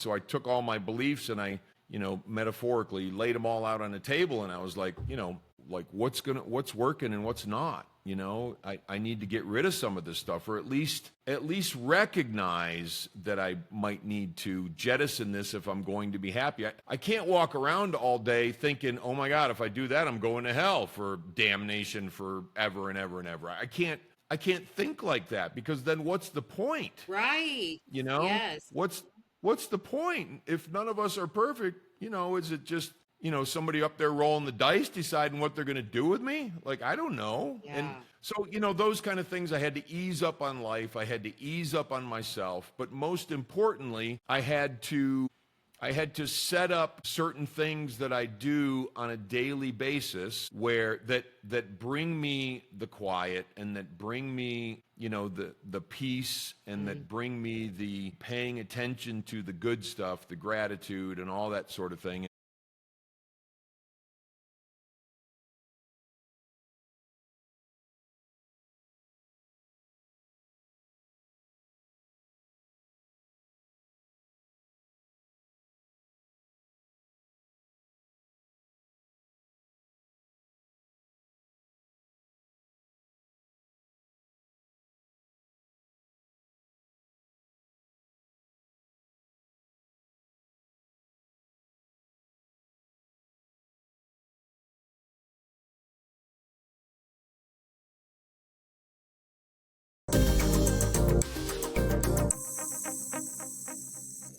So I took all my beliefs and I, metaphorically laid them all out on the table, and I was like, like what's working and what's not. I need to get rid of some of this stuff, or at least recognize that I might need to jettison this if I'm going to be happy. I can't walk around all day thinking, oh my God, if I do that, I'm going to hell for damnation forever and ever and ever. I can't think like that, because then what's the point? Right. Yes. What's the point if none of us are perfect? Is it just, somebody up there rolling the dice deciding what they're going to do with me? Like, I don't know. Yeah. And so, those kind of things, I had to ease up on life. I had to ease up on myself. But most importantly, I had to set up certain things that I do on a daily basis where that bring me the quiet, and that bring me, the peace, and that bring me the paying attention to the good stuff, the gratitude and all that sort of thing.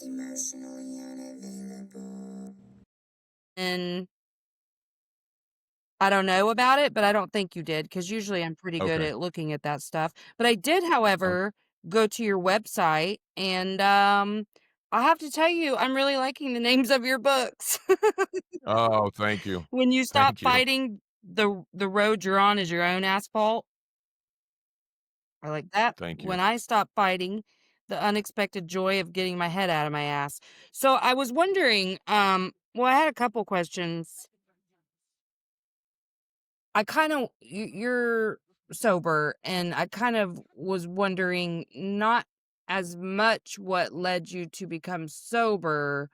Emotionally unavailable. And I don't know about it, but I don't think you did, because usually I'm pretty good Okay. at looking at that stuff. But I did, however, go to your website, and I have to tell you, I'm really liking the names of your books. Oh, thank you. When you stop Thank you. fighting, the road you're on is your own asphalt. I like that. Thank When you. I stop fighting, the unexpected joy of getting my head out of my ass. So I was wondering, well, I had a couple questions. I kind of, you're sober, and I kind of was wondering not as much what led you to become sober,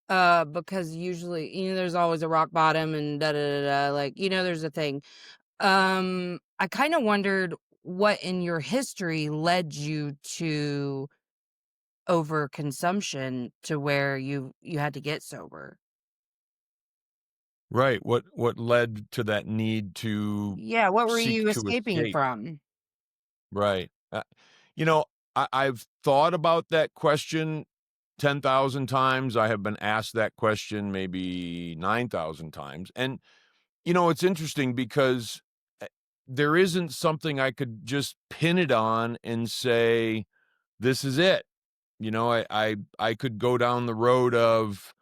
because usually, there's always a rock bottom and da da da da, like, there's a thing. I kind of wondered what in your history led you to overconsumption to where you had to get sober. Right. What led to that need to Yeah, what were seek you to escaping escape? from? Right. You know, I've thought about that question 10,000 times. I have been asked that question maybe 9,000 times. And, it's interesting because there isn't something I could just pin it on and say, this is it. I could go down the road of,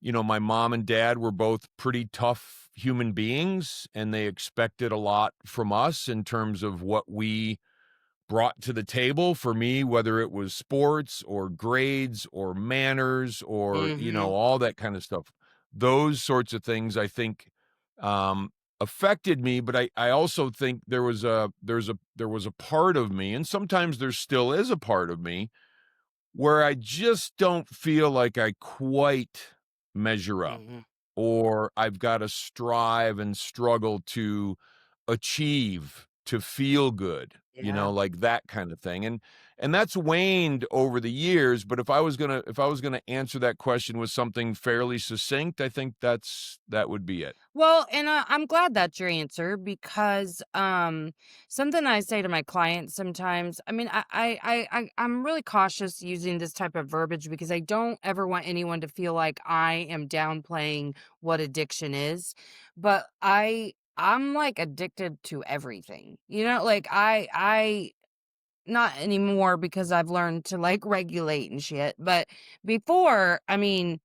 my mom and dad were both pretty tough human beings, and they expected a lot from us in terms of what we brought to the table. For me, whether it was sports or grades or manners or, Mhm. all that kind of stuff. Those sorts of things, I think, affected me, but I also think there was a part of me, and sometimes there still is a part of me, where I just don't feel like I quite measure up, Mhm. or I've got to strive and struggle to achieve, to feel good, Yeah. like that kind of thing. And that's waned over the years, but if I was going to answer that question with something fairly succinct, I think that would be it. Well, and I'm glad that's your answer, because something I say to my clients sometimes, I mean, I'm really cautious using this type of verbiage, because I don't ever want anyone to feel like I am downplaying what addiction is. But I'm like addicted to everything. Like I not anymore, because I've learned to like regulate and shit. But before, I mean,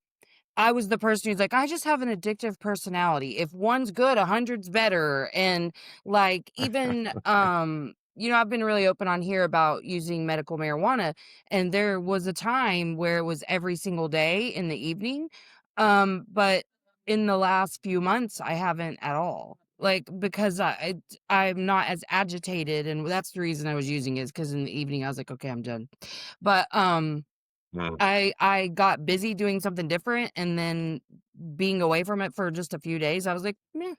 I was the person who's like, I just have an addictive personality. If one's good, 100's better. And like, even, I've been really open on here about using medical marijuana. And there was a time where it was every single day in the evening. But in the last few months, I haven't at all. Like, because I'm not as agitated. And that's the reason I was using it, is because in the evening I was like, okay, I'm done. But, Mm, I got busy doing something different, and then being away from it for just a few days, I was like, "Meh,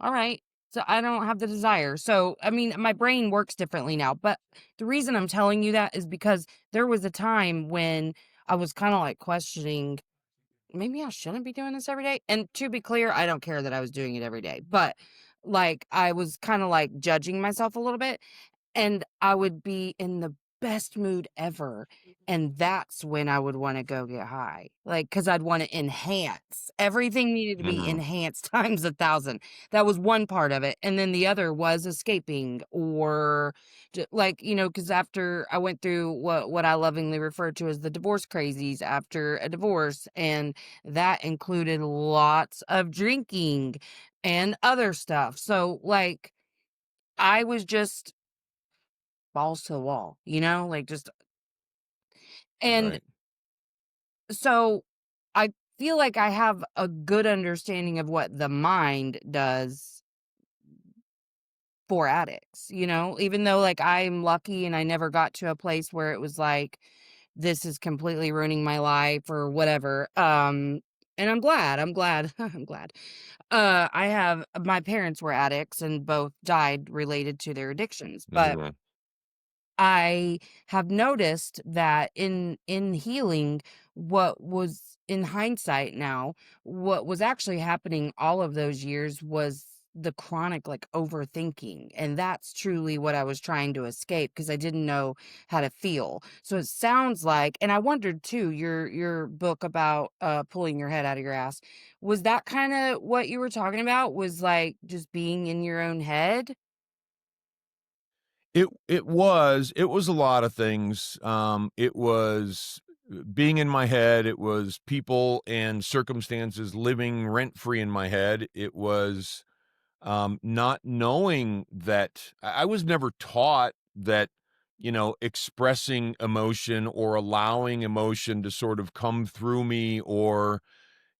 all right." So I don't have the desire. So, I mean, my brain works differently now, but the reason I'm telling you that is because there was a time when I was kinda, like, questioning, "Maybe I shouldn't be doing this every day?" And to be clear, I don't care that I was doing it every day, but, like, I was kinda, like, judging myself a little bit, and I would be in the best mood ever, and that's when I would wanna go get high, like, because 'cause I'd wanna enhance. Everything needed to be mhm, enhanced times 1,000. That was one part of it, and then the other was escaping or like, because after I went through what I lovingly refer to as the divorce crazies after a divorce, and that included lots of drinking and other stuff. So, like, I was just balls to the wall, like just and right. so I feel like I have a good understanding of what the mind does for addicts, even though like I'm lucky and I never got to a place where it was like this is completely ruining my life or whatever. And I'm glad, I'm glad. I have my parents were addicts and both died related to their addictions, but Mhm, I have noticed that in healing, what was in hindsight now, what was actually happening all of those years was the chronic like overthinking. And that's truly what I was trying to escape because I didn't know how to feel. So it sounds like, and I wondered too, your book about pulling your head out of your ass, was that kind of what you were talking about? Was like just being in your own head? it was a lot of things. It was being in my head, it was people and circumstances living rent free in my head. It was, not knowing that I was never taught that, expressing emotion or allowing emotion to sort of come through me, or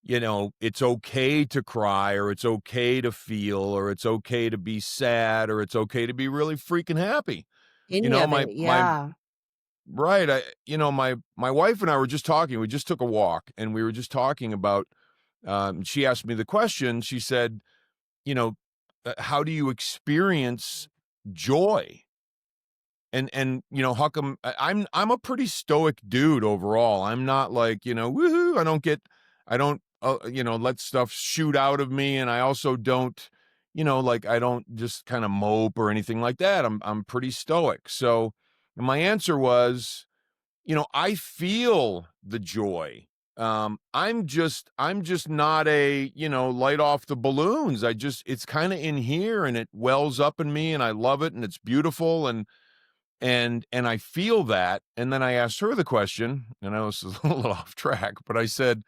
it's okay to cry, or it's okay to feel, or it's okay to be sad, or it's okay to be really freaking happy. You Any know, of my it, my yeah. right, my wife and I were just talking, we just took a walk, and we were just talking about, she asked me the question, she said, you know, "How do you experience joy?" And how come I'm a pretty stoic dude overall. I'm not like, woohoo, I don't let stuff shoot out of me, and I also don't, like I don't just kind of mope or anything like that. I'm pretty stoic. So my answer was, I feel the joy. I'm just not a, light off the balloons. It's kind of in here and it wells up in me and I love it and it's beautiful, and I feel that. And then I asked her the question, and I know this is a little off track, but I said,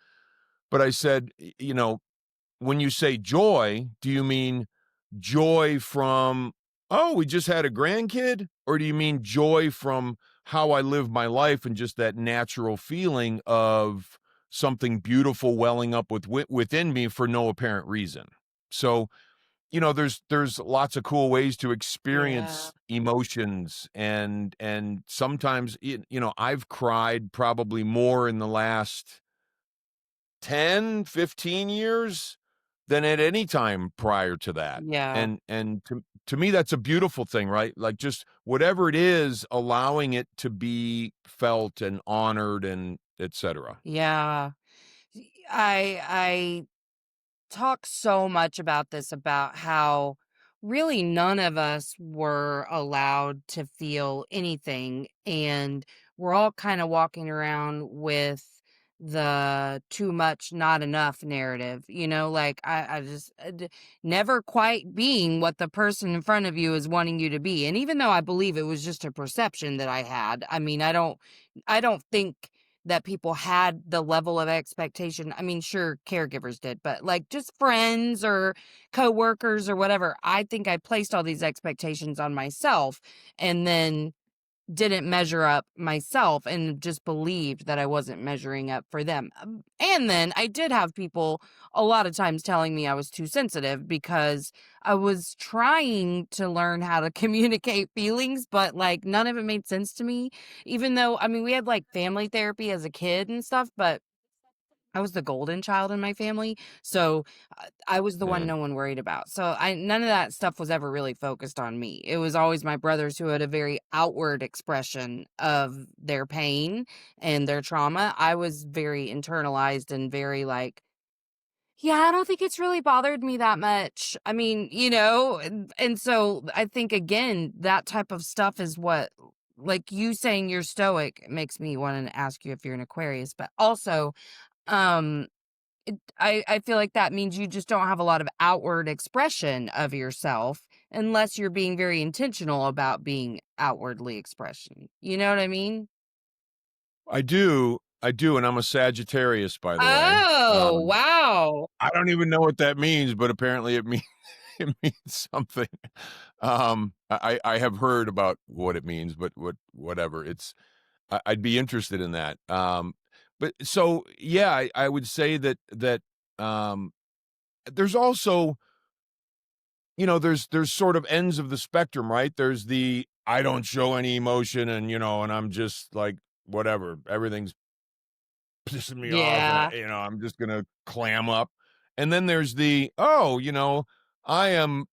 when you say joy, do you mean joy from, oh, we just had a grandkid? Or do you mean joy from how I live my life and just that natural feeling of something beautiful welling up within me for no apparent reason? So, there's lots of cool ways to Yeah. experience emotions, and sometimes I've cried probably more in the last 10, 15 years than at any time prior to that. Yeah. And to me that's a beautiful thing, right? Like just whatever it is, allowing it to be felt and honored and etc. Yeah. I talk so much about this, about how really none of us were allowed to feel anything. And we're all kind of walking around with the too much, not enough narrative, like I just never quite being what the person in front of you is wanting you to be. And even though I believe it was just a perception that I had, I mean, I don't think that people had the level of expectation. I mean, sure, caregivers did, but like just friends or coworkers or whatever, I think I placed all these expectations on myself. And then didn't measure up myself and just believed that I wasn't measuring up for them. And then I did have people a lot of times telling me I was too sensitive because I was trying to learn how to communicate feelings, but like none of it made sense to me. Even though, I mean, we had like family therapy as a kid and stuff, but I was the golden child in my family, so, I was the one Yeah. no one worried about. So, I none of that stuff was ever really focused on me. It was always my brothers who had a very outward expression of their pain and their trauma. I was very internalized and very like, "Yeah, I don't think it's really bothered me that much." I mean, and so I think again, that type of stuff is what like you saying you're stoic makes me wanna ask you if you're an Aquarius, but also, um, I feel like that means you just don't have a lot of outward expression of yourself unless you're being very intentional about being outwardly expression. You know what I mean? I do, and I'm a Sagittarius, by the way. Oh, wow. I don't even know what that means, but apparently it means it means something. I have heard about what it means, but whatever. I'd be interested in that. But so yeah, I would say that um, there's also there's sort of ends of the spectrum, right? There's the I don't show any emotion, and and I'm just like whatever, everything's pissing me off, and Yeah. I'm just gonna clam up. And then there's the oh, I am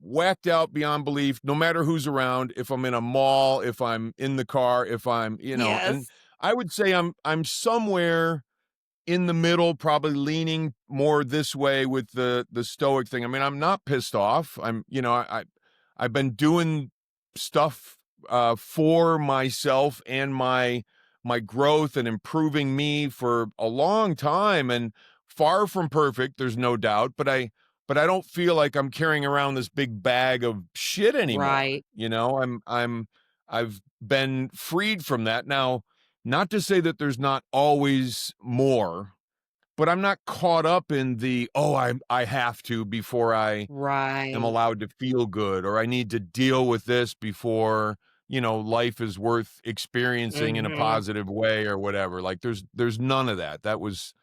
whacked out beyond belief, no matter who's around. If I'm in a mall, if I'm in the car, if I'm, and Yes. I would say I'm somewhere in the middle, probably leaning more this way with the stoic thing. I mean, I'm not pissed off. I've been doing stuff for myself and my growth and improving me for a long time, and far from perfect, there's no doubt, but I don't feel like I'm carrying around this big bag of shit anymore. Right. I've been freed from that. Now, not to say that there's not always more, but I'm not caught up in the, "Oh, I have to before I am Right. allowed to feel good," or, "I need to deal with this before, life is worth experiencing in a Mhm. positive way," or whatever. Like, there's none of that. That was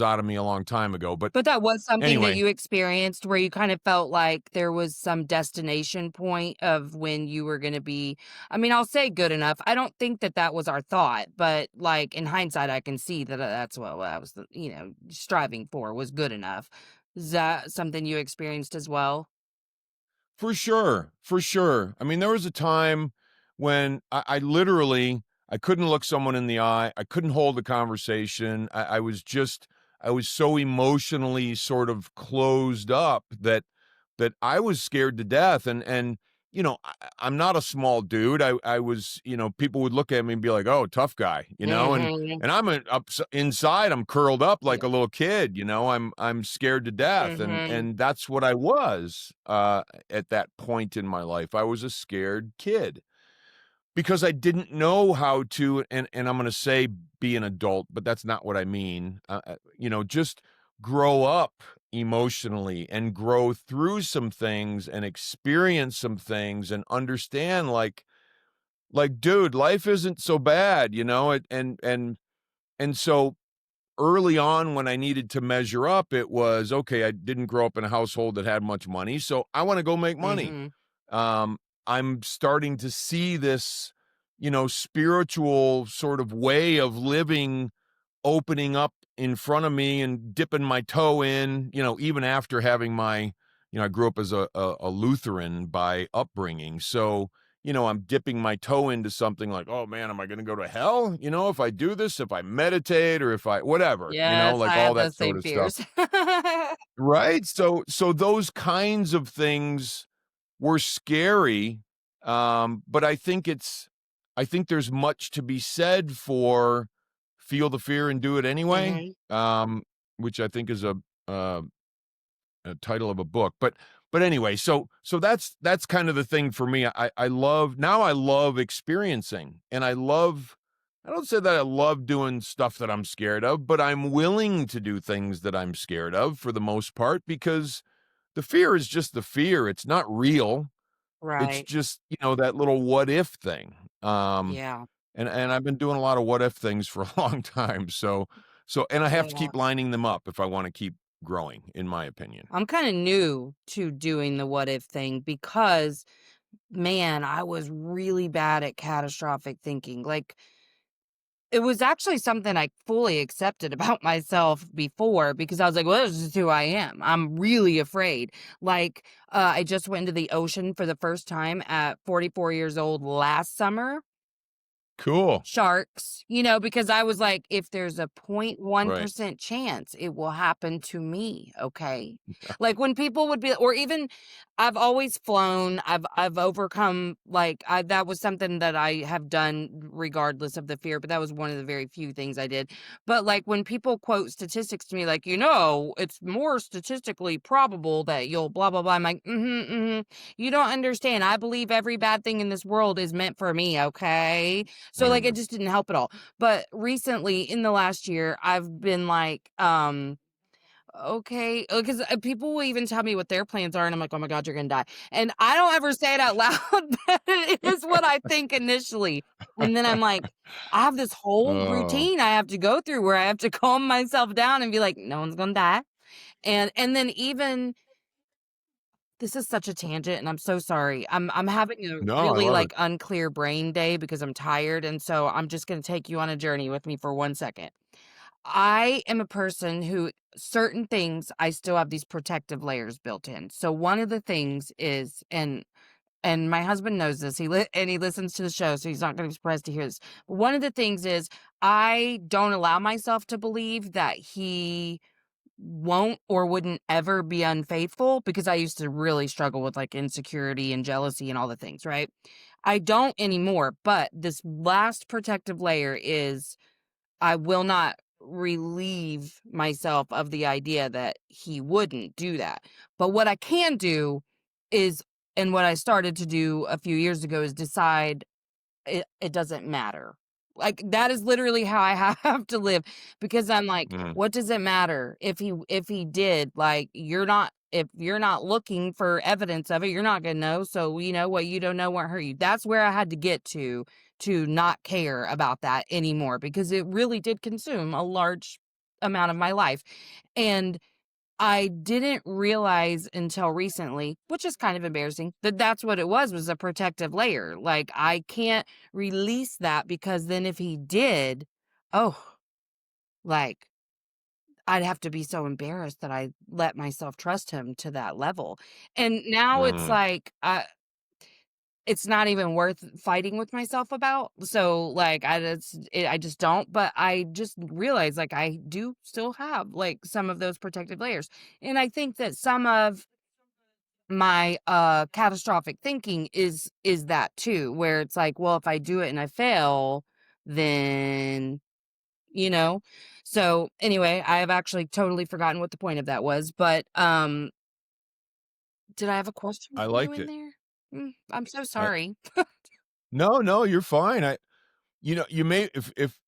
out of me a long time ago, but But that was something that anyway. you experienced where you kind of felt like there was some destination point of when you were gonna be I mean, I'll say good enough. I don't think that that was our thought, but, like, in hindsight, I can see that that's what I was, striving for was good enough. Is that something you experienced as well? For sure, for sure. I mean, there was a time when I literally I couldn't look someone in the eye. I couldn't hold a conversation. I was so emotionally sort of closed up that I was scared to death. And I'm not a small dude. I was, people would look at me and be like, "Oh, tough guy," and Mhm. inside I'm curled up like Yeah. a little kid. I'm scared to death, and Mhm. and that's what I was at that point in my life. I was a scared kid because I didn't know how to, and I'm going to say be an adult, but that's not what I mean. Just grow up emotionally and grow through some things and experience some things and understand like dude, life isn't so bad, and so early on when I needed to measure up, it was okay. I didn't grow up in a household that had much money, so I want to go make money. Mhm. um, I'm starting to see this, spiritual sort of way of living opening up in front of me and dipping my toe in, even after having I grew up as a Lutheran by upbringing. So, I'm dipping my toe into something like, oh man, am I going to go to hell? If I do this, if I meditate or if I, whatever, Yes, like I all have that those sort same of stuff. fears. Right. So those kinds of things were scary. But I think there's much to be said for feel the fear and do it anyway, Mhm. which I think is uh, a title of a book. But anyway, so that's kind of the thing for me. I love experiencing, and I don't say that I love doing stuff that I'm scared of, but I'm willing to do things that I'm scared of for the most part because the fear is just the fear. It's not real. It's Right. just, that little what if thing. Yeah. And I've been doing a lot of what if things for a long time. And I have to Yeah. keep lining them up if I want to keep growing, in my opinion. I'm kinda new to doing the what if thing because, man, I was really bad at catastrophic thinking. Like, it was actually something I fully accepted about myself before because I was like, "Well, this is who I am." I'm really afraid. Like, I just went into the ocean for the first time at 44 years old last summer. Cool. Sharks, because I was like, if there's a Right. 0.1% chance it will happen to me, okay? Like when people would be or even I've always flown, I've overcome like that was something that I have done regardless of the fear, but that was one of the very few things I did. But like when people quote statistics to me like, it's more statistically probable that you'll blah blah blah. I'm like, You don't understand. I believe every bad thing in this world is meant for me, okay? So, like, it Mhm. just didn't help at all. But recently, in the last year, I've been like, okay, because people will even tell me what their plans are, and I'm like, oh my God, you're gonna die. And I don't ever say it out loud, but it is what I think initially. And then I'm like, I have this whole Oh, routine I have to go through where I have to calm myself down and be like, no one's gonna die. And then even this is such a tangent, and I'm so sorry. I'm having a no, I really, love it. like, unclear brain day because I'm tired, and so I'm just gonna take you on a journey with me for 1 second. I am a person who certain things, I still have these protective layers built in. So one of the things is and my husband knows this, he listens to the show, so he's not gonna be surprised to hear this. But one of the things is I don't allow myself to believe that he won't or wouldn't ever be unfaithful because I used to really struggle with like insecurity and jealousy and all the things, right? I don't anymore, but this last protective layer is I will not relieve myself of the idea that he wouldn't do that. But what I can do is, and what I started to do a few years ago is decide it doesn't matter. Like, that is literally how I have to live because I'm like, Mhm. "What does it matter if he did?" Like, if you're not looking for evidence of it, you're not gonna know, so, what you don't know won't hurt you. That's where I had to get to not care about that anymore because it really did consume a large amount of my life, and I didn't realize until recently, which is kind of embarrassing, that that's what it was a protective layer. Like, I can't release that because then if he did, oh, like, I'd have to be so embarrassed that I let myself trust him to that level. And now it's Mhm. like, it's not even worth fighting with myself about. So, like, I just don't. But I just realized, like, I do still have like some of those protective layers, and I think that some of my catastrophic thinking is that too, where it's like, well, if I do it and I fail, then you know. So anyway, I have actually totally forgotten what the point of that was, but did I have a question I for you liked in it. there? I'm so I sorry. No, no, you're fine. You may if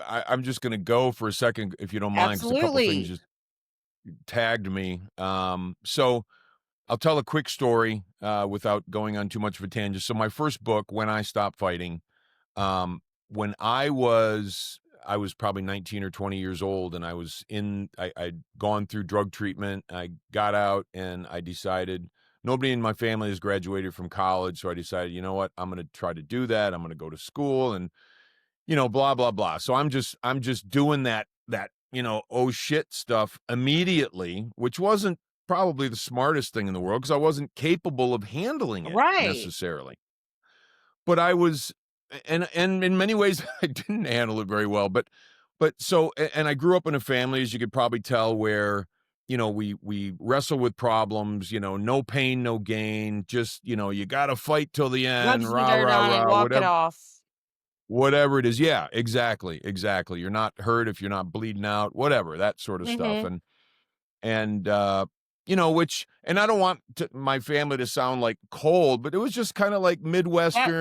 I'm just gonna go for a second, if you don't mind, because a couple things Absolutely. just tagged me. So I'll tell a quick story, without going on too much of a tangent. So my first book, When I Stopped Fighting, when I was probably 19 or 20 years old, and I'd gone through drug treatment. I got out and I decided nobody in my family has graduated from college. So I decided, you know what? I'm going to try to do that. I'm going to go to school and, blah, blah, blah. So I'm just doing that, oh shit stuff immediately, which wasn't probably the smartest thing in the world because I wasn't capable of handling it Right. necessarily. But I was and in many ways, I didn't handle it very well, but so and I grew up in a family, as you could probably tell, where, we wrestle with problems, no pain, no gain, just, you gotta fight till the Rub end, some rah, dirt rah, on it, rah, walk it whatever off. whatever it is. Yeah, exactly, exactly. You're not hurt if you're not bleeding out, whatever, that sort of stuff, Mhm. which and I don't want my family to sound like cold, but it was just kinda like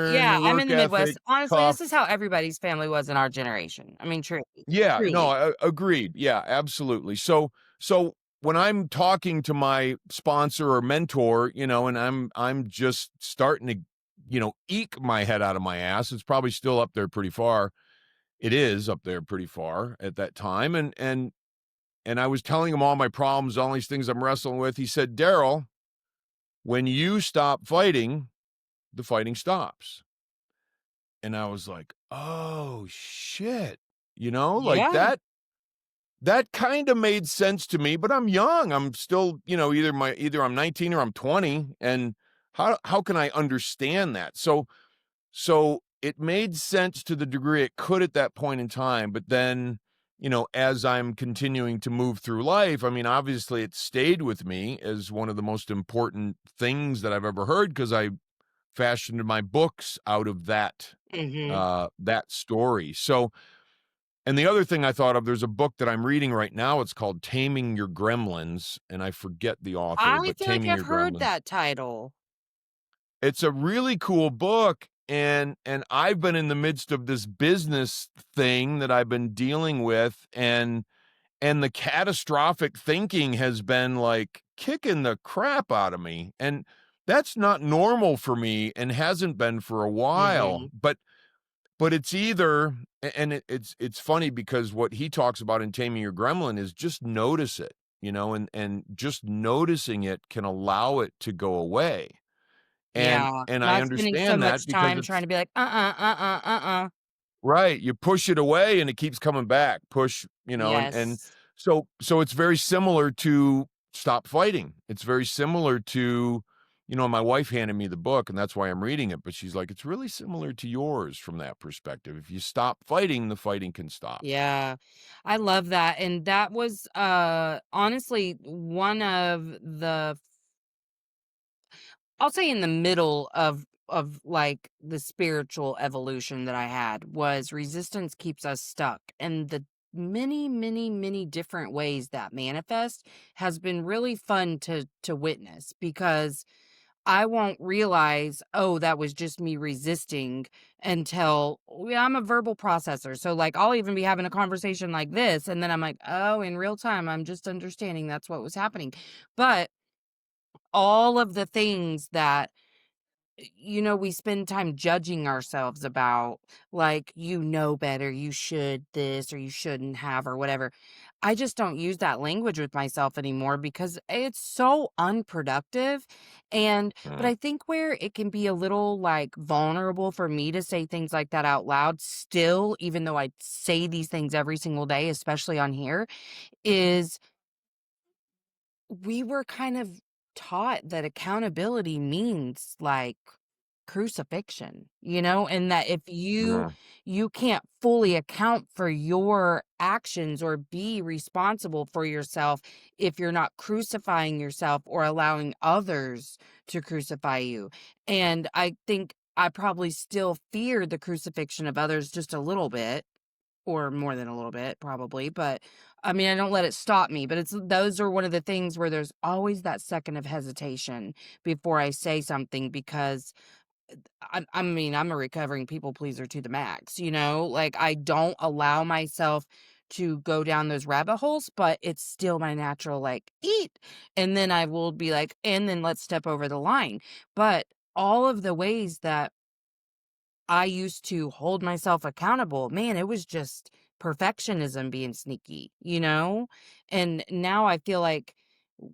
Yeah, Midwestern I'm in work the Midwest. ethic, Honestly, this tough. is how everybody's family was in our generation. I mean, truly, Yeah, no, truly. agreed. Yeah, absolutely. So when I'm talking to my sponsor or mentor, and I'm just starting to eke my head out of my ass. It's probably still up there pretty far. It is up there pretty far at that time. And I was telling him all my problems, all these things I'm wrestling with. He said, Daryl, when you stop fighting, the fighting stops. And I was like, oh shit. Like Yeah. that kind of made sense to me, but I'm young. I'm still, either I'm 19 or I'm 20. And how can I understand that? So it made sense to the degree it could at that point in time. But then, as I'm continuing to move through life, I mean, obviously it stayed with me as one of the most important things that I've ever heard, because I fashioned my books out of Mhm. that story. So, and the other thing I thought of, there's a book that I'm reading right now. It's called Taming Your Gremlins, and I forget the author, I but feel like Taming I've Your heard Gremlins. that title. It's a really cool book, and I've been in the midst of this business thing that I've been dealing with, and the catastrophic thinking has been like kicking the crap out of me. And that's not normal for me and hasn't been for a while. Mhm. But it's either, and it's funny because what he talks about in Taming Your Gremlin is just notice it, and just noticing it can allow it to go away. And Yeah, and I not spending so understand that much because time trying it's to be like, uh-uh. right, you push it away and it keeps coming back. Push, and Yes. so it's very similar to Stop Fighting. It's very similar to, my wife handed me the book and that's why I'm reading it, but she's like, it's really similar to yours from that perspective. If you stop fighting, the fighting can stop. Yeah. I love that, and that was, honestly one of the I'll say in the middle of like the spiritual evolution that I had was resistance keeps us stuck. And the many, many, many different ways that manifest has been really fun to witness because I won't realize, oh, that was just me resisting until yeah, I'm a verbal processor. So like I'll even be having a conversation like this and then I'm like, oh, in real time, I'm just understanding that's what was happening. But all of the things that we spend time judging ourselves about, like, better, you should this or you shouldn't have or whatever. I just don't use that language with myself anymore because it's so unproductive. But Mm, I think where it can be a little like vulnerable for me to say things like that out loud, still, even though I say these things every single day, especially on here, is we were kind of taught that accountability means like crucifixion, and that if mm, you can't fully account for your actions or be responsible for yourself if you're not crucifying yourself or allowing others to crucify you. And I think I probably still fear the crucifixion of others just a little bit or more than a little bit probably, but I mean, I don't let it stop me, but it's those are one of the things where there's always that second of hesitation before I say something because I mean, I'm a recovering people pleaser to the max, like I don't allow myself to go down those rabbit holes, but it's still my natural like eat. And then I will be like, and then let's step over the line. But all of the ways that I used to hold myself accountable. Man, it was just perfectionism being sneaky, And now I feel like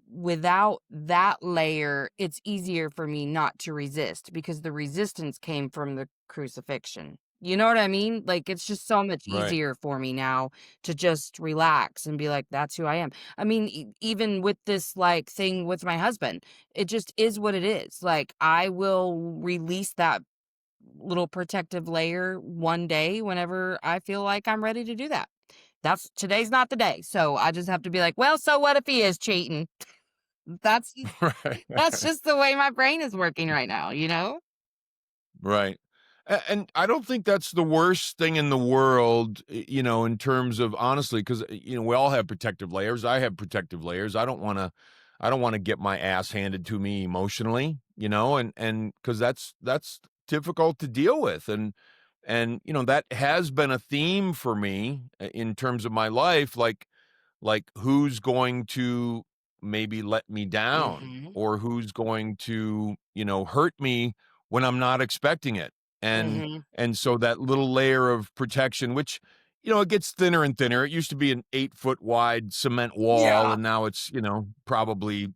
without that layer, it's easier for me not to resist because the resistance came from the crucifixion. You know what I mean? Like it's just so much right. easier for me now to just relax and be like, that's who I am. I mean, even with this like thing with my husband, it just is what it is. Like I will release that little protective layer one day whenever I feel like I'm ready to do that. Today's not the day. So I just have to be like, well, so what if he is cheating? That's Right. that's just the way my brain is working right now? Right. And I don't think that's the worst thing in the world, in terms of honestly, because we all have protective layers. I have protective layers. I don't want to get my ass handed to me emotionally, and because that's difficult to deal with, and that has been a theme for me in terms of my life, like who's going to maybe let me down Mhm. or who's going to hurt me when I'm not expecting it. And Mhm. and so that little layer of protection, which, it gets thinner and thinner. It used to be an 8-foot wide cement wall, Yeah. and now it's, probably,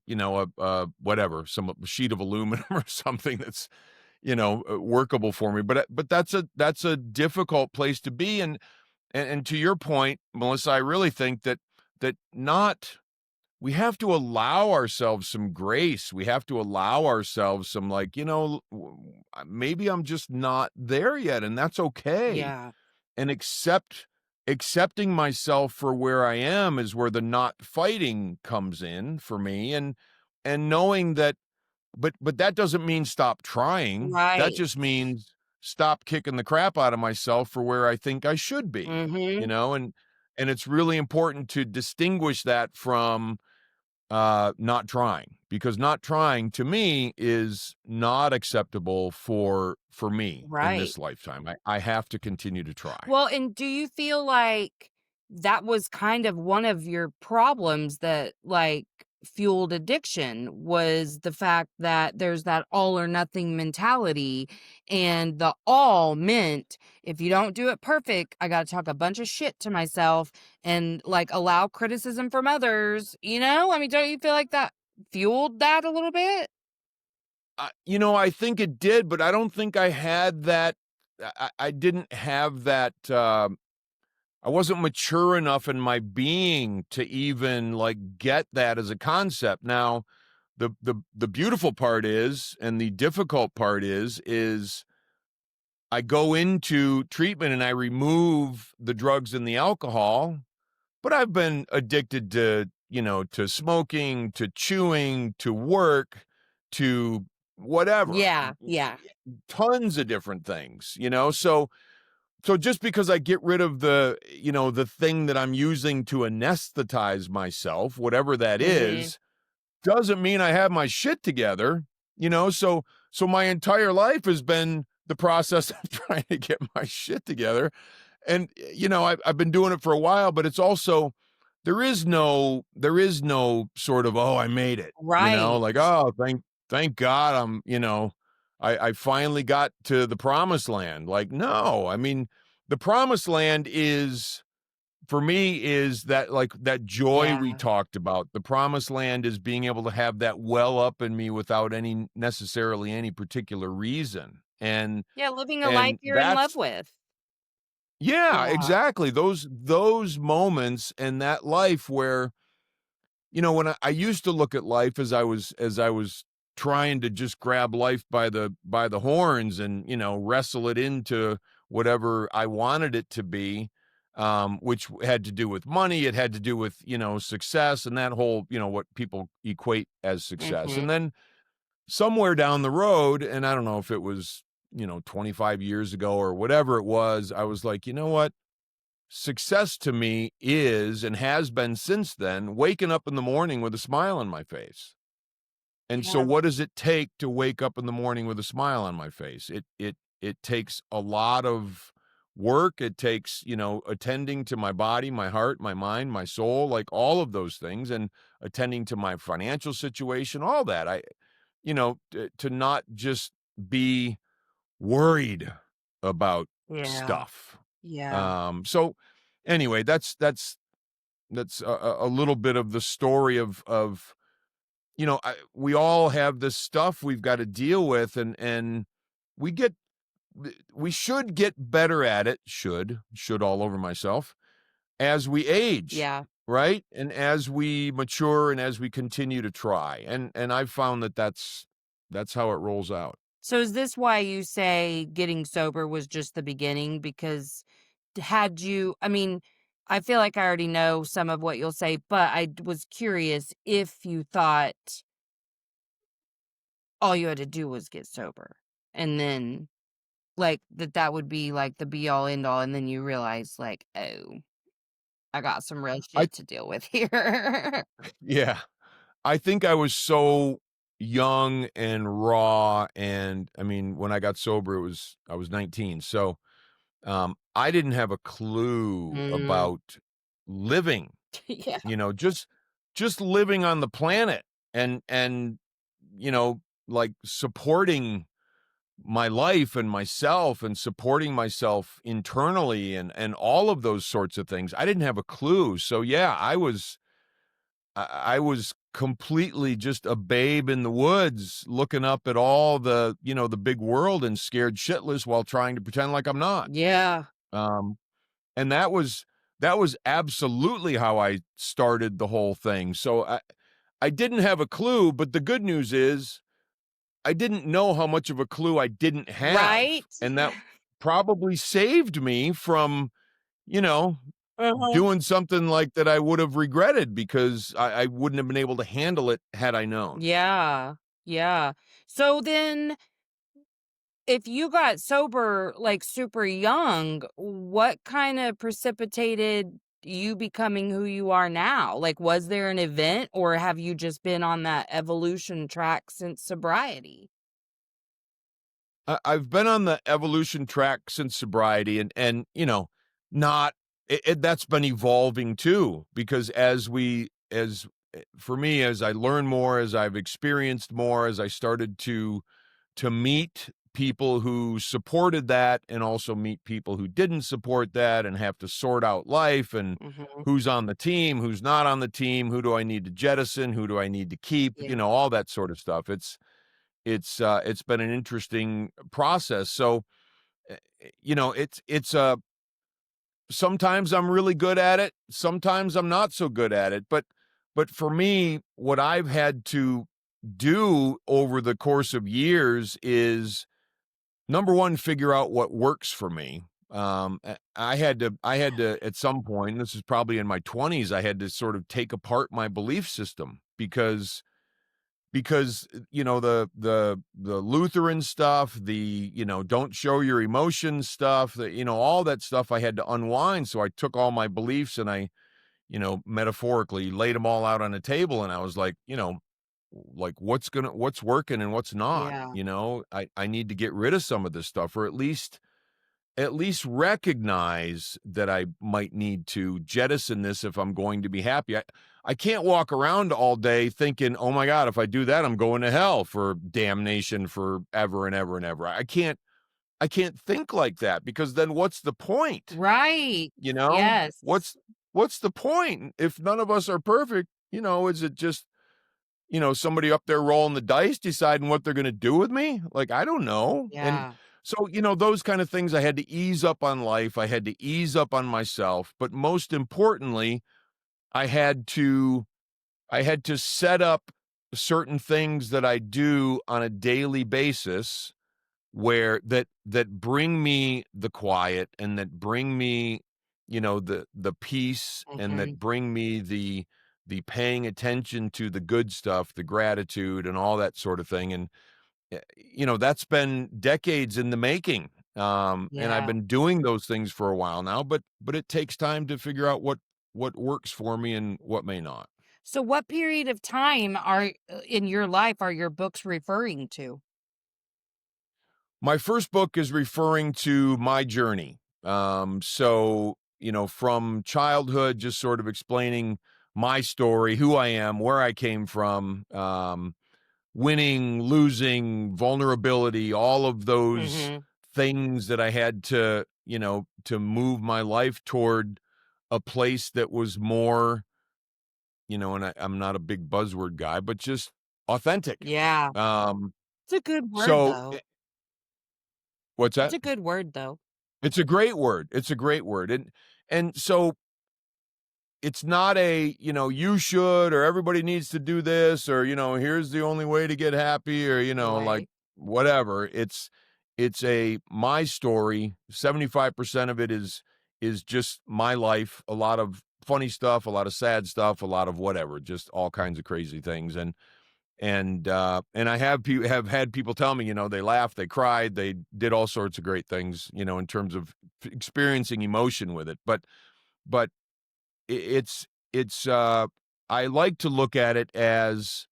whatever, some sheet of aluminum or something that's, workable for me. But that's a difficult place to be. And to your point, Melissa, I really think that not we have to allow ourselves some grace. We have to allow ourselves some, like, maybe I'm just not there yet, and that's okay. Yeah. And accepting myself for where I am is where the not fighting comes in for me. And knowing that, but that doesn't mean stop trying. That Right. just means stop kicking the crap out of myself for where I think I should be, Mhm. and it's really important to distinguish that from not trying, because not trying to me is not acceptable for me in Right. this lifetime. I have to continue to try. Well, and do you feel like that was kind of one of your problems that, like, fueled addiction, was the fact that there's that all or nothing mentality, and the all meant, if you don't do it perfect, I gotta talk a bunch of shit to myself and, like, allow criticism from others, you know? I mean, don't you feel like that fueled that a little bit? I think it did, but I don't think I had that. I didn't have that. I wasn't mature enough in my being to even, like, get that as a concept. Now, the beautiful part is, and the difficult part is I go into treatment and I remove the drugs and the alcohol, but I've been addicted to smoking, to chewing, to work, to whatever, Yeah, yeah. tons of different things, so just because I get rid of the thing that I'm using to anesthetize myself, whatever that Mhm. is, doesn't mean I have my shit together, so my entire life has been the process of trying to get my shit together. And I've been doing it for a while, but it's also, there is no sort of, oh, I made it, Right. like, oh, thank God, I finally got to the promised land. Like, no, I mean, the promised land is, for me, is that, like, that joy we Yeah. talked about. The promised land is being able to have that well up in me without necessarily any particular reason. And Yeah, living a life and you're in love that's with. yeah, Yeah. exactly. Those moments in that life where, when I used to look at life as I was trying to just grab life by the horns and, wrestle it into whatever I wanted it to be, which had to do with money, it had to do with, success, and that whole, what people equate as success. Mhm. And then somewhere down the road, and I don't know if it was, 25 years ago or whatever it was, I was like, you know what? Success to me is, and has been since then, waking up in the morning with a smile on my face. And so Yeah. what does it take to wake up in the morning with a smile on my face? It takes a lot of work. It takes, attending to my body, my heart, my mind, my soul, like all of those things, and attending to my financial situation, all that. To not just be worried about Yeah. stuff. Yeah. So anyway, that's a little bit of the story of we all have this stuff we've got to deal with, and we get we should get better at it, should all over myself, as we age, Yeah. right? And as we mature and as we continue to try. And I've found that's how it rolls out. So is this why you say getting sober was just the beginning? Because had you, I mean, I feel like I already know some of what you'll say, but was curious if you thought all you had to do was get sober, and then, like, that would be, like, the be all end all, and then you realize, like, "Oh, I got some real I shit to deal with here." Yeah. I think I was so young and raw, and I mean, when I got sober, I was 19. So, I didn't have a clue Mm. about living, Yeah. just living on the planet, and like supporting my life and myself and supporting myself internally and all of those sorts of things. I didn't have a clue. So yeah, I was completely just a babe in the woods looking up at all the, the big world and scared shitless while trying to pretend like I'm not. Yeah. Um, and that was absolutely how I started the whole thing. So I didn't have a clue, but the good news is I didn't know how much of a clue I didn't have, Right? and that probably saved me from, you know, Uh-huh. doing something like that I would have regretted because I wouldn't have been able to handle it had I known. Yeah. Yeah. So then if you got sober like super young, what kind of precipitated you becoming who you are now? Like, was there an event or have you just been on that evolution track since sobriety? I've been on the evolution track since sobriety and not that's been evolving too because for me as I learn more, as I've experienced more, as I started to meet people who supported that and also meet people who didn't support that and have to sort out life and Mhm. who's on the team, who's not on the team, who do I need to jettison, who do I need to keep, Yeah. all that sort of stuff. It's been an interesting process. So, it's sometimes I'm really good at it, sometimes I'm not so good at it, but for me, what I've had to do over the course of years is number 1, figure out what works for me. I had to at some point, this is probably in my 20s, I had to sort of take apart my belief system because the Lutheran stuff, the don't show your emotions stuff, all that stuff I had to unwind. So I took all my beliefs and I metaphorically laid them all out on a table, and I was like, like what's working and what's not. Yeah. I need to get rid of some of this stuff, or at least recognize that I might need to jettison this if I'm going to be happy. I can't walk around all day thinking, oh my God, if I do that, I'm going to hell for damnation forever and ever and ever. I can't think like that because then what's the point? Right. You know? Yes. What's the point? If none of us are perfect, is it just somebody up there rolling the dice, deciding what they're gonna do with me? Like, I don't know. And Yeah. so, those kind of things I had to ease up on life. I had to ease up on myself. But most importantly, I had to I had to set up certain things that I do on a daily basis where that bring me the quiet and that bring me the peace and that Mhm. bring me the paying attention to the good stuff, the gratitude and all that sort of thing. And that's been decades in the making. And I've Yeah. been doing those things for a while now, but it takes time to figure out what works for me and what may not. So what period of time are in your life are your books referring to? My first book is referring to my journey. So, from childhood, just sort of explaining my story, who I am, where I came from, winning, losing, vulnerability, all of those Mhm. things that I had to move my life toward a place that was more, and I'm not a big buzzword guy, but just authentic. Yeah. Um, It's a good word so, though. what's It's that? a good word though. It's a great word. It's a great word. And so it's not a, you should or everybody needs to do this or, here's the only way to get happy or, like Right. whatever. It's a my story. 75% of it is just my life, a lot of funny stuff, a lot of sad stuff, a lot of whatever, just all kinds of crazy things. And I have had people tell me, they laughed, they cried, they did all sorts of great things, in terms of experiencing emotion with it. But it's I like to look at it as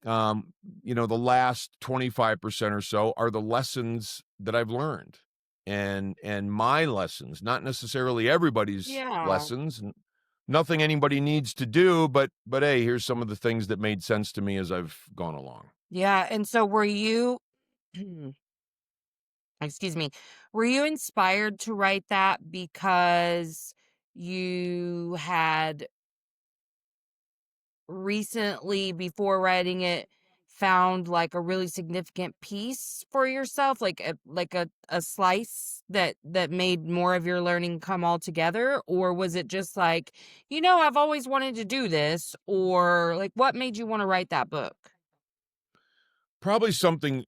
the last 25% or so are the lessons that I've learned. And my lessons, not necessarily everybody's Yeah. lessons, nothing anybody needs to do, but hey, here's some of the things that made sense to me as I've gone along. Yeah, and so were you excuse me, were you inspired to write that because you had recently, before writing it, found like a really significant piece for yourself, like a slice that made more of your learning come all together? Or was it just like, I've always wanted to do this? Or like, what made you want to write that book? Probably something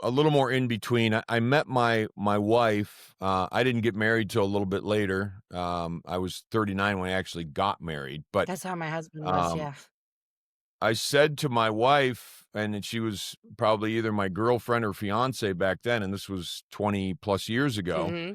a little more in between. I met my wife. I didn't get married till a little bit later. I was 39 when I actually got married. But That's how my husband was. um, Yeah. I said to my wife, and she was probably either my girlfriend or fiance back then, and this was 20 plus years ago. Hmm.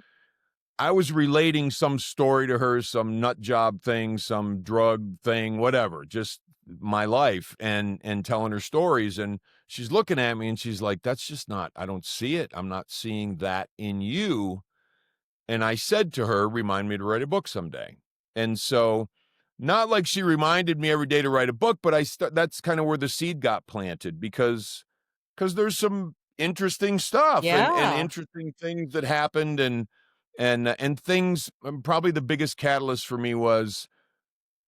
I was relating some story to her, some nut job thing, some drug thing, whatever, just my life, and telling her stories. And she's looking at me and she's like, that's just not, I don't see it. I'm not seeing that in you. And I said to her, remind me to write a book someday. And so, not like she reminded me every day to write a book, but that's kind of where the seed got planted, because there's some interesting stuff and Yeah. interesting things that happened, and things. Probably the biggest catalyst for me was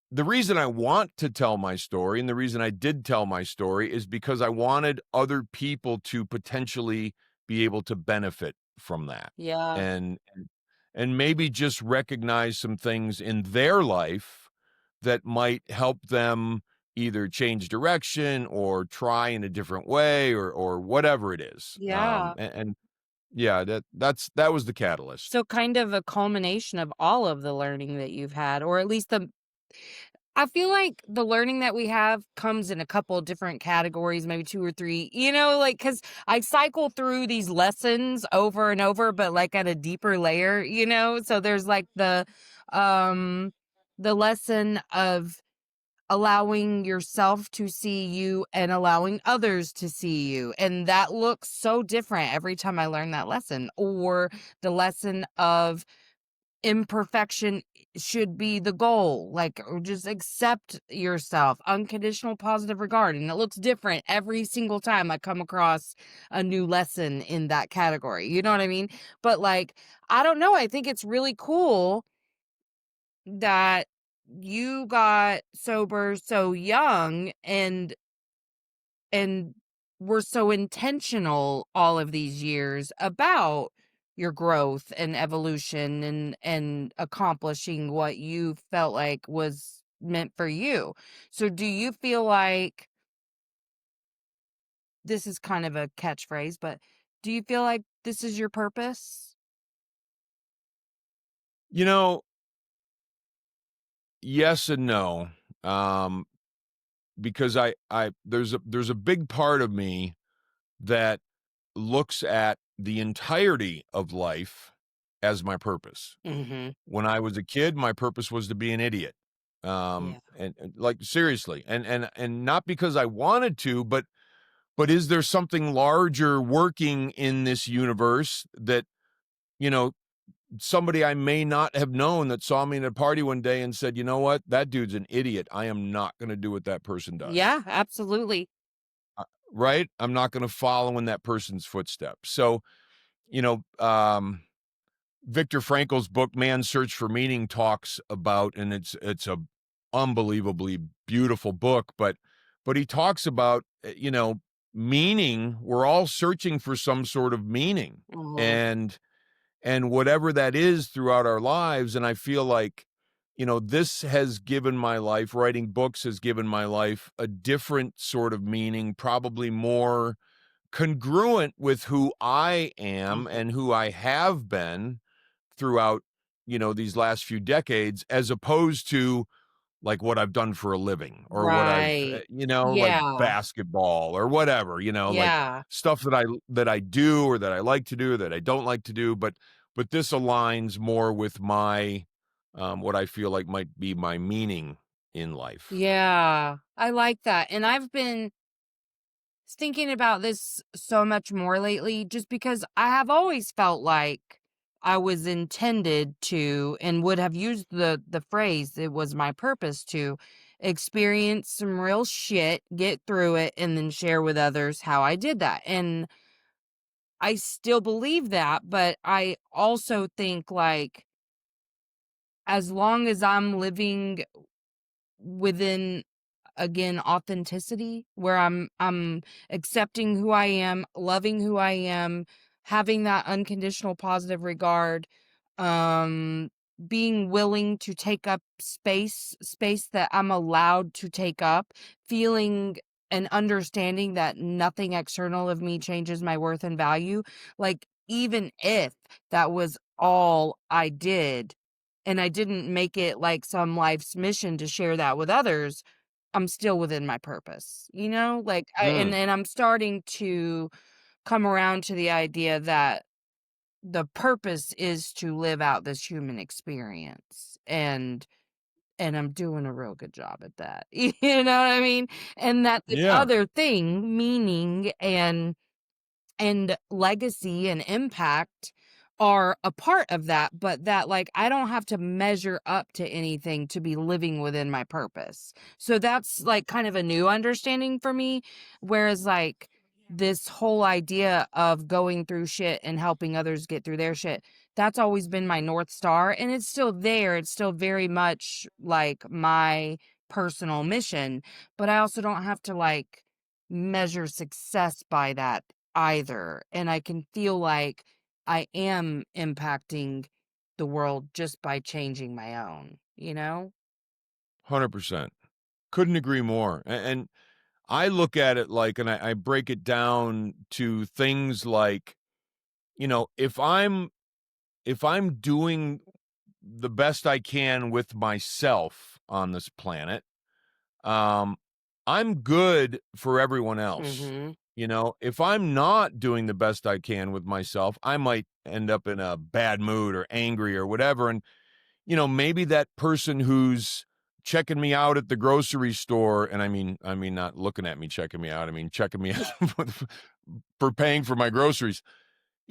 the reason I want to tell my story, and the reason I did tell my story, is because I wanted other people to potentially be able to benefit from that, Yeah. and maybe just recognize some things in their life that might help them either change direction or try in a different way, or whatever it is. Yeah. And yeah, that was the catalyst. So kind of a culmination of all of the learning that you've had, or at least I feel like the learning that we have comes in a couple of different categories, maybe 2 or 3, like, because I cycle through these lessons over and over, but, like, at a deeper layer, So there's, like, the lesson of allowing yourself to see you and allowing others to see you, and that looks so different every time I learn that lesson. Or the lesson of imperfection should be the goal, like, or just accept yourself, unconditional positive regard, and it looks different every single time I come across a new lesson in that category, you know what I mean? But, like, I don't know, I think it's really cool that you got sober so young, and were so intentional all of these years about your growth and evolution, and accomplishing what you felt like was meant for you. So do you feel like, this is kind of a catchphrase, but do you feel like this is your purpose? You know, yes and no. Um, because I there's a big part of me that looks at the entirety of life as my purpose. Mhm. When I was a kid, my purpose was to be an idiot. Yeah. And like seriously, and not because I wanted to, but is there something larger working in this universe that, you know, somebody I may not have known that saw me in a party one day and said, "You know what? That dude's an idiot. I am not going to do what that person does." Yeah, absolutely. Right? I'm not going to follow in that person's footsteps. So, you know, Viktor Frankl's book Man's Search for Meaning talks about, and it's a unbelievably beautiful book, but he talks about, meaning. We're all searching for some sort of meaning, Mhm. and whatever that is throughout our lives. And I feel like, this has given my life, writing books has given my life a different sort of meaning, probably more congruent with who I am Mhm. and who I have been throughout, these last few decades, as opposed to like what I've done for a living, or what I've, Right. like Yeah. basketball or whatever, like Yeah. stuff that I do, or that I like to do, that I don't like to do. But this aligns more with my, what I feel like might be my meaning in life. Yeah. I like that, and I've been thinking about this so much more lately, just because I have always felt like I was intended to, and would have used the phrase, it was my purpose to experience some real shit, get through it, and then share with others how I did that. And I still believe that, but I also think, like, as long as I'm living within, again, authenticity, where I'm accepting who I am, loving who I am, having that unconditional positive regard, um being willing to take up space that I'm allowed to take up, feeling and understanding that nothing external of me changes my worth and value. Like, even if that was all I did and I didn't make it like some life's mission to share that with others, I'm still within my purpose, you know? Like, Mm, and I'm starting to come around to the idea that the purpose is to live out this human experience, and I'm doing a real good job at that. You know what I mean? And that this yeah, other thing, meaning and legacy and impact, are a part of that, but that, like, I don't have to measure up to anything to be living within my purpose. So that's like kind of a new understanding for me. Whereas, like, this whole idea of going through shit and helping others get through their shit, that's always been my North Star. And it's still there. It's still very much like my personal mission. But I also don't have to, like, measure success by that either, and I can feel like I am impacting the world just by changing my own, you know? 100%. Couldn't agree more. And I look at it like, and I break it down to things like, if I'm doing the best I can with myself on this planet, um, I'm good for everyone else. Mhm. If I'm not doing the best I can with myself, I might end up in a bad mood or angry or whatever. And, maybe that person who's checking me out at the grocery store, and I mean, not looking at me, checking me out. I mean, checking me out for paying for my groceries.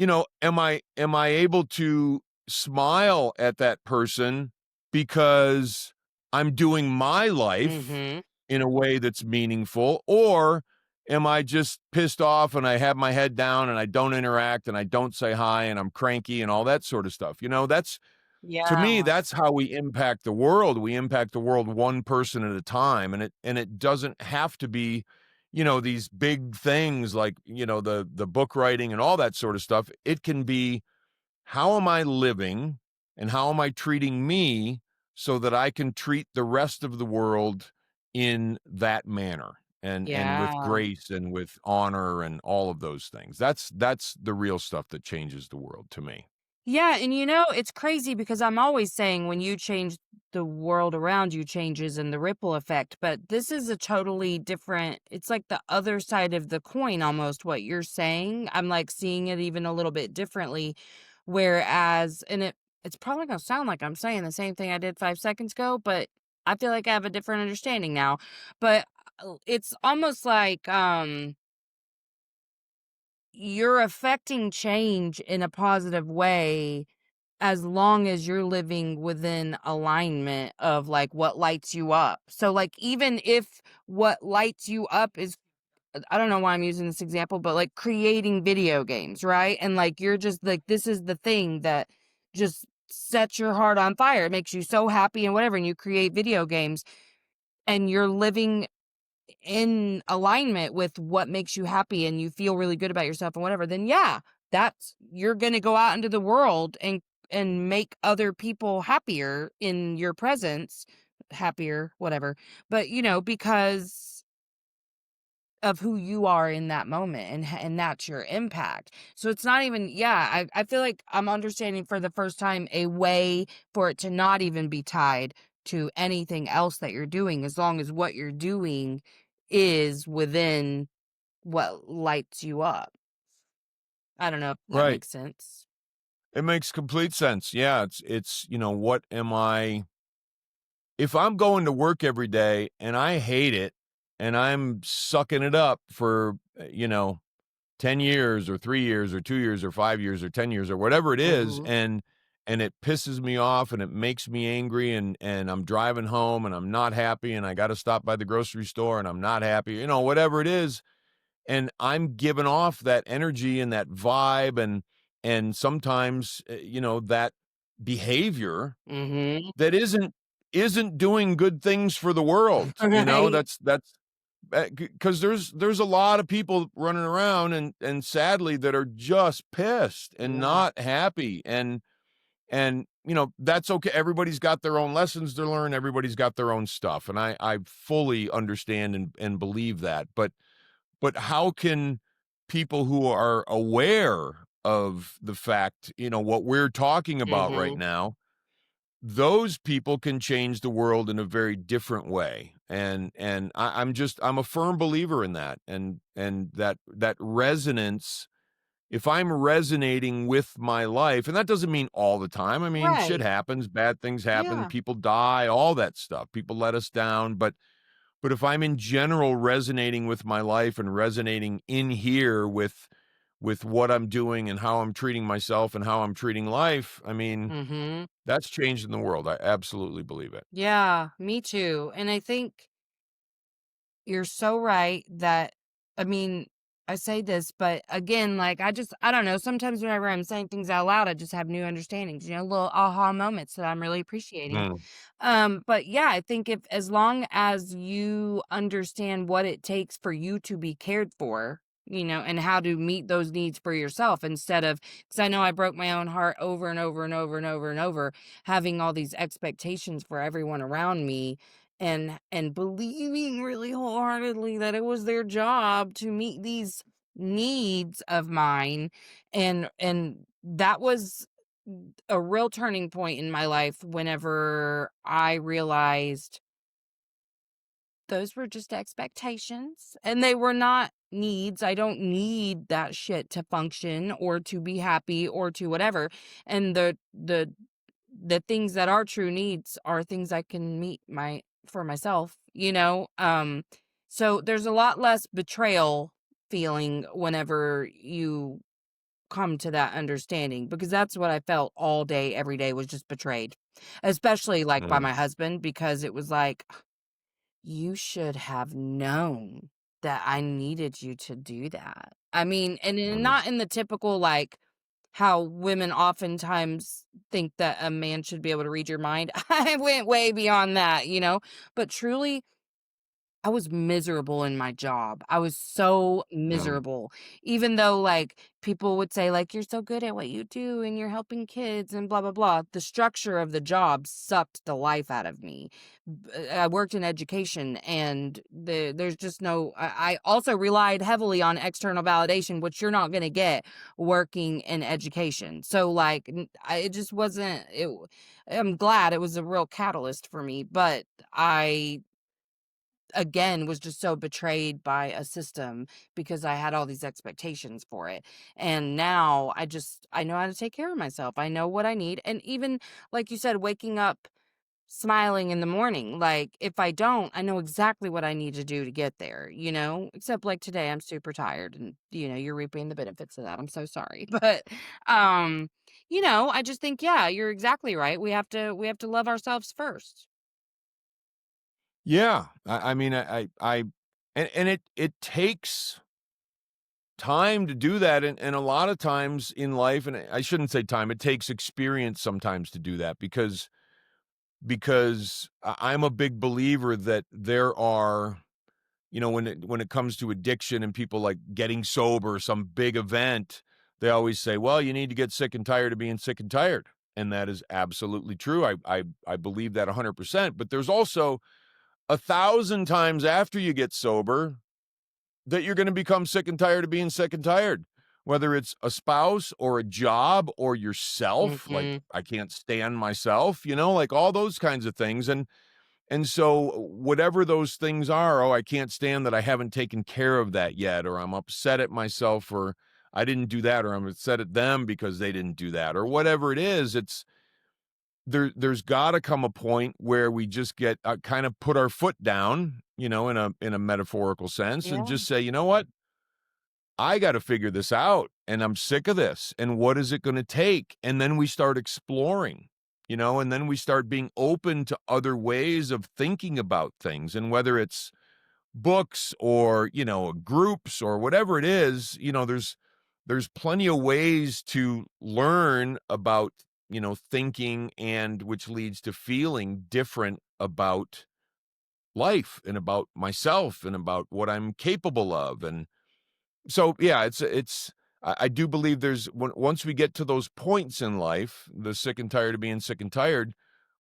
Am I able to smile at that person because I'm doing my life Mhm. in a way that's meaningful? Or am I just pissed off and I have my head down and I don't interact and I don't say hi and I'm cranky and all that sort of stuff? That's, to me, Yeah. that's how we impact the world. We impact the world one person at a time, and it doesn't have to be, these big things like, the book writing and all that sort of stuff. It can be, how am I living and how am I treating me so that I can treat the rest of the world in that manner, and with Yeah. grace and with honor and all of those things. That's the real stuff that changes the world to me. Yeah, and it's crazy because I'm always saying when you change, the world around you changes and the ripple effect, but this is a totally different, it's like the other side of the coin almost what you're saying. I'm like seeing it even a little bit differently. Whereas, and it's probably gonna sound like I'm saying the same thing I did 5 seconds ago, but I feel like I have a different understanding now. But it's almost like you're affecting change in a positive way as long as you're living within alignment of, like, what lights you up. So, like, even if what lights you up is, I don't know why I'm using this example, but, like, creating video games, right? And, like, you're just like, this is the thing that just sets your heart on fire. It makes you so happy and whatever, and you create video games and you're living in alignment with what makes you happy and you feel really good about yourself and whatever, then yeah, that's, you're going to go out into the world and make other people happier in your presence, happier, whatever. But because of who you are in that moment, and that's your impact. So it's not even, yeah, I feel like I'm understanding for the first time a way for it to not even be tied to anything else that you're doing, as long as what you're doing is within what lights you up. I don't know if that Right. makes sense. It makes complete sense. Yeah, it's what am I, if I'm going to work every day and I hate it and I'm sucking it up for 10 years or 3 years or 2 years or 5 years or 10 years or whatever it is, Mhm. and it pisses me off and it makes me angry, and I'm driving home and I'm not happy and I got to stop by the grocery store and I'm not happy, whatever it is, and I'm giving off that energy and that vibe and sometimes, that behavior Mhm. that isn't doing good things for the world, Right. that's 'cause there's a lot of people running around and sadly that are just pissed and Yeah. not happy, and, that's okay. Everybody's got their own lessons to learn, everybody's got their own stuff, and I fully understand and believe that, but how can people who are aware of the fact, what we're talking about right Mhm. now, those people can change the world in a very different way. And I'm a firm believer in that. And that resonance, if I'm resonating with my life, and that doesn't mean all the time. I mean, shit Right. happens, bad things happen, Yeah. people die, all that stuff. People let us down, but if I'm in general resonating with my life and resonating in here with what I'm doing and how I'm treating myself and how I'm treating life, I mean, Mhm. that's changing the world. I absolutely believe it. Yeah, me too. And I think you're so right that I mean, I say this, but again, like I don't know, sometimes whenever I'm saying things out loud, I just have new understandings, little aha moments that I'm really appreciating. Mm, But yeah, I think if as long as you understand what it takes for you to be cared for, and how to meet those needs for yourself instead of because I know I broke my own heart over and over and over and over and over, having all these expectations for everyone around me and believing really wholeheartedly that it was their job to meet these needs of mine and that was a real turning point in my life whenever I realized those were just expectations and they were not needs. I don't need that shit to function or to be happy or to whatever. And the things that are true needs are things I can meet my for myself. So there's a lot less betrayal feeling whenever you come to that understanding because that's what I felt all day, every day was just betrayed, especially like by mm, my husband because it was like, you should have known that I needed you to do that. I mean, mm, not in the typical like how women oftentimes think that a man should be able to read your mind. I went way beyond that. But truly I was miserable in my job. I was so mm, miserable. Even though like people would say like you're so good at what you do and you're helping kids and blah blah blah. The structure of the job sucked the life out of me. I worked in education and there's just no I also relied heavily on external validation which you're not going to get working in education. So like it just wasn't I'm glad it was a real catalyst for me, but I again was just so betrayed by a system because I had all these expectations for it. And now I know how to take care of myself. I know what I need. And even like you said, waking up smiling in the morning, like if I don't, I know exactly what I need to do to get there. Except like today I'm super tired and you're reaping the benefits of that. I'm so sorry. But um, I just think yeah, you're exactly right. We have to love ourselves first. yeah. I mean, and it takes time to do that, and a lot of times in life, and I shouldn't say time, it takes experience sometimes to do that because I'm a big believer that there are, when it comes to addiction and people like getting sober, some big event, they always say, well, you need to get sick and tired of being sick and tired. And that is absolutely true. I believe that 100%. But there's also 1,000 times after you get sober that you're going to become sick and tired of being sick and tired, whether it's a spouse or a job or yourself. Like, Mhm. I can't stand myself, like all those kinds of things. And so whatever those things are, oh, I can't stand that I haven't taken care of that yet, or I'm upset at myself, or I didn't do that, or I'm upset at them because they didn't do that, or whatever it is. There's got to come a point where we just get kind of put our foot down, in a metaphorical sense, and Yeah. just say, you know what, I got to figure this out, and I'm sick of this, and what is it going to take? And then we start exploring, and then we start being open to other ways of thinking about things, and whether it's books or, groups or whatever it is, there's plenty of ways to learn about, thinking, and which leads to feeling different about life and about myself and about what I'm capable of. And so, yeah, I do believe once we get to those points in life, the sick and tired of being sick and tired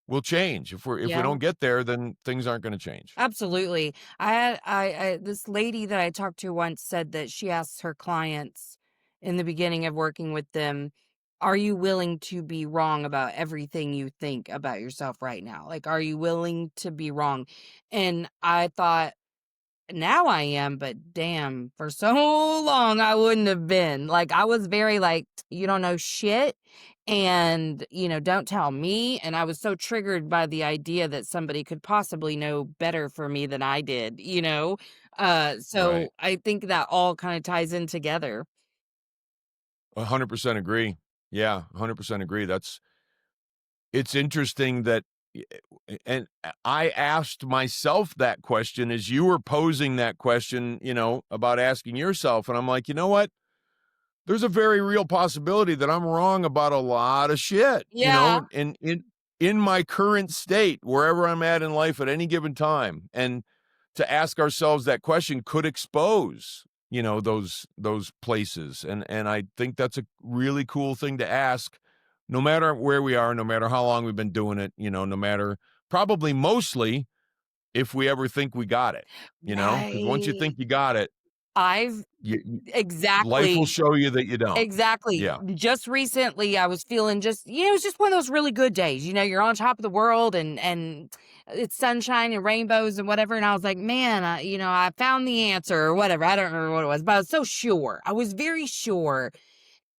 will change. If we Yeah. don't get there, then things aren't going to change. Absolutely. I this lady that I talked to once said that she asks her clients in the beginning of working with them, "Are you willing to be wrong about everything you think about yourself right now? Like, are you willing to be wrong?" And I thought, now I am, but damn, for so long I wouldn't have been. Like, I was very like, you don't know shit, and, don't tell me. And I was so triggered by the idea that somebody could possibly know better for me than I did, you know? Right. So I think that all kind of ties in together. 100% agree. Yeah, 100% agree. It's interesting that and I asked myself that question as you were posing that question, about asking yourself, and I'm like, "You know what? There's a very real possibility that I'm wrong about a lot of shit, Yeah. in my current state, wherever I'm at in life at any given time." And to ask ourselves that question could expose, those places. And I think that's a really cool thing to ask, no matter where we are, no matter how long we've been doing it, no matter, probably mostly, if we ever think we got it, because once you Right. think you got it, I've life will exactly. show you that you don't. Exactly. Yeah. Just recently, I was feeling just, it was just one of those really good days. You're on top of the world, and it's sunshine and rainbows and whatever. And I was like, man, I found the answer or whatever. I don't remember what it was, but I was so sure. I was very sure.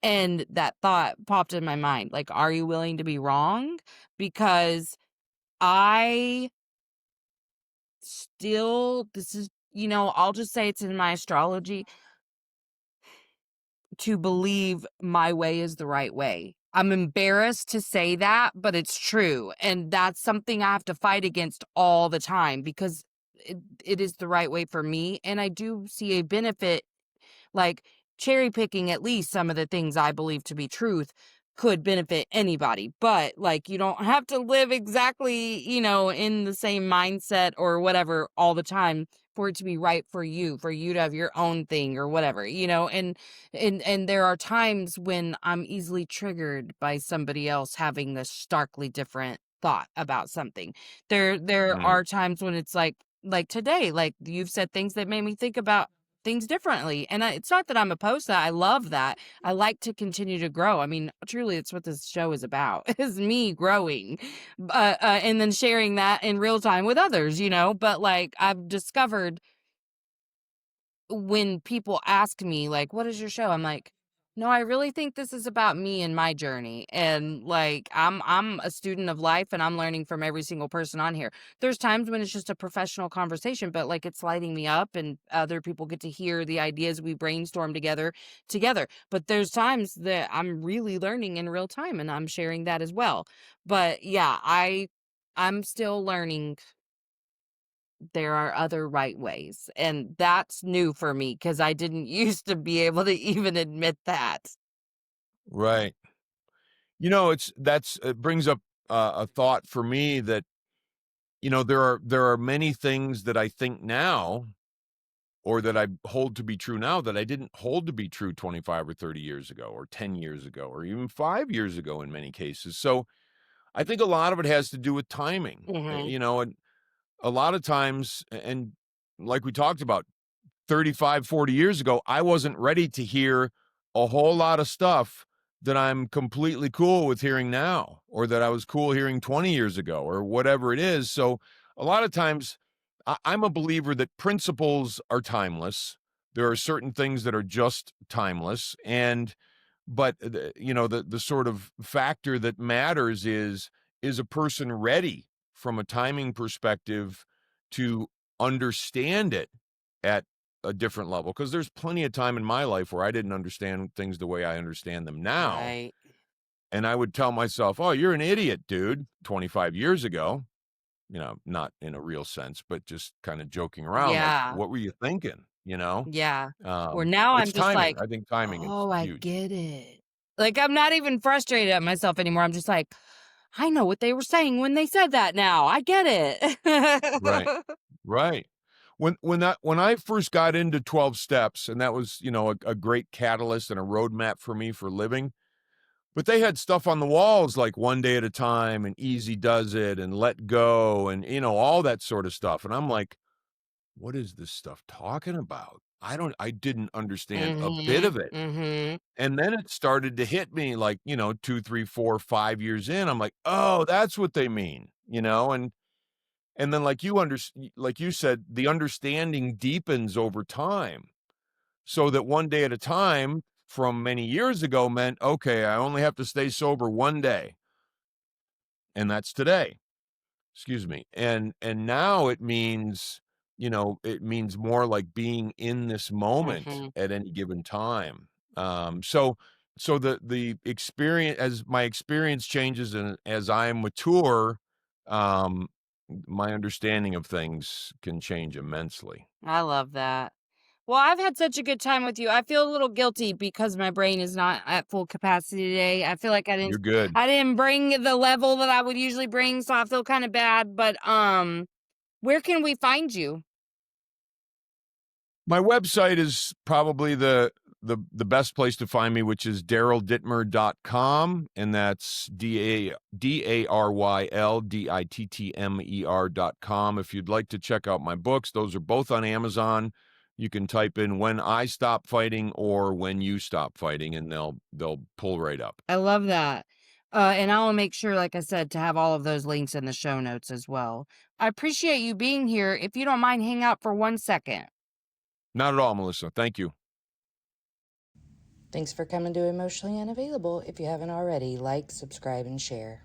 And that thought popped in my mind, like, are you willing to be wrong? Because I this is, I'll just say it's in my astrology to believe my way is the right way. I'm embarrassed to say that, but it's true. And that's something I have to fight against all the time because it is the right way for me. And I do see a benefit, like cherry picking at least some of the things I believe to be truth could benefit anybody. But like, you don't have to live exactly, in the same mindset or whatever all the time for it to be right for you to have your own thing or whatever, and there are times when I'm easily triggered by somebody else having this starkly different thought about something. There Mhm. are times when it's like today, like you've said things that made me think about things differently. And it's not that I'm opposed to that. I love that. I like to continue to grow. I mean, truly, it's what this show is about is me growing, and then sharing that in real time with others, But like, I've discovered when people ask me, like, "What is your show?" I'm like, "No, I really think this is about me and my journey." And like, I'm a student of life and I'm learning from every single person on here. There's times when it's just a professional conversation, but like it's lighting me up and other people get to hear the ideas we brainstorm together. But there's times that I'm really learning in real time and I'm sharing that as well. But yeah, I'm still learning there are other right ways, and that's new for me because I didn't used to be able to even admit that. Right. It brings up a thought for me that, there are many things that I think now, or that I hold to be true now, that I didn't hold to be true 25 or 30 years ago, or 10 years ago, or even 5 years ago in many cases. So I think a lot of it has to do with timing, Mhm. and a lot of times, and like we talked about, 35, 40 years ago, I wasn't ready to hear a whole lot of stuff that I'm completely cool with hearing now, or that I was cool hearing 20 years ago, or whatever it is. So a lot of times, I'm a believer that principles are timeless. There are certain things that are just timeless. But the sort of factor that matters is a person ready from a timing perspective to understand it at a different level, because there's plenty of time in my life where I didn't understand things the way I understand them now, Right. and I would tell myself, "Oh, you're an idiot, dude," 25 years ago. not in a real sense, but just kind of joking around, like, Yeah. what were you thinking? Yeah. Where now I'm It's just timing. like, I think timing is "Oh, I huge. get it." Like, I'm not even frustrated at myself anymore. I'm just like, "I know what they were saying when they said that now. I get Right. it." Right. When I first got into 12 steps, and that was, a great catalyst and a roadmap for me for living, but they had stuff on the walls like one day at a time and easy does it and let go and, all that sort of stuff. And I'm like, what is this stuff talking about? I didn't understand a bit Mhm. of it. Mhm. And then it started to hit me like, 2, 3, 4, 5 years in. I'm like, oh, that's what they mean, and then like you said, the understanding deepens over time. So that one day at a time from many years ago meant, okay, I only have to stay sober one day, and that's today. Excuse me. And now it means more like being in this moment Mhm. at any given time. So the experience, as my experience changes and as I mature, um, my understanding of things can change immensely. I love that. Well, I've had such a good time with you. I feel a little guilty because my brain is not at full capacity today. I feel like You're good. I didn't bring the level that I would usually bring, so I feel kind of bad, but where can we find you? My website is probably the best place to find me, which is daryldittmer.com, and that's DARYLDITTMER.com. If you'd like to check out my books, those are both on Amazon. You can type in "When I Stop Fighting" or "When You Stop Fighting," and they'll pull right up. I love that. And I'll make sure, like I said, to have all of those links in the show notes as well. I appreciate you being here. If you don't mind, hang out for 1 second. Not at all, Melissa. Thank you. Thanks for coming to Emotionally Unavailable. If you haven't already, like, subscribe, and share.